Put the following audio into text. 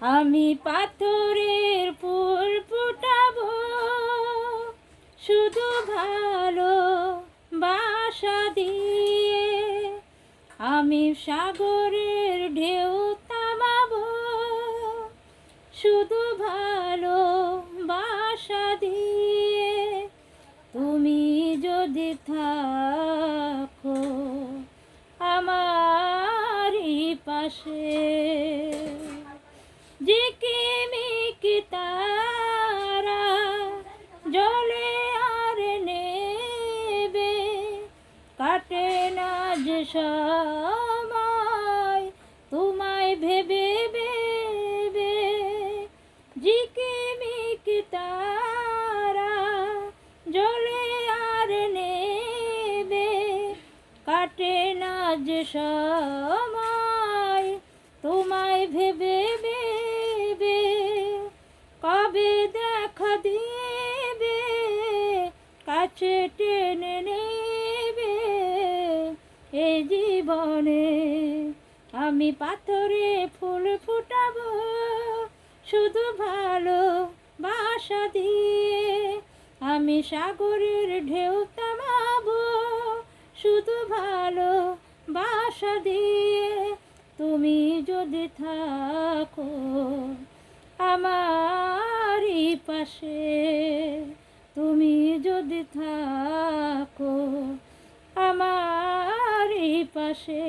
আমি পাথরের ফুল ফুটাবো শুধু ভালো বাসা দিয়ে। আমি সাগরের ঢেউ থামাবো শুধু ভালো বাসা দিয়ে। তুমি যদি থাকো আমারই পাশে, ঝিকিমিকি তারা জলে আর নেবে, কাটে না যে সময় তোমায় ভেবে ভেবে। ঝিকিমিকি তারা জলে আর নেবে, কাটে না যে সময় তোমায় ভেবে ভেবে। কবে দেখা দিবে কাছে টেনে নেবে এই জীবনে। আমি পাথরে ফুল ফুটাবো শুধু ভালো বাসা দিয়ে। আমি সাগরের ঢেউ থামাবো শুধু ভালো বাসা দিয়ে। তুমি যদি থাকো আমারই পাশে, তুমি যদি থাকো আমারই পাশে।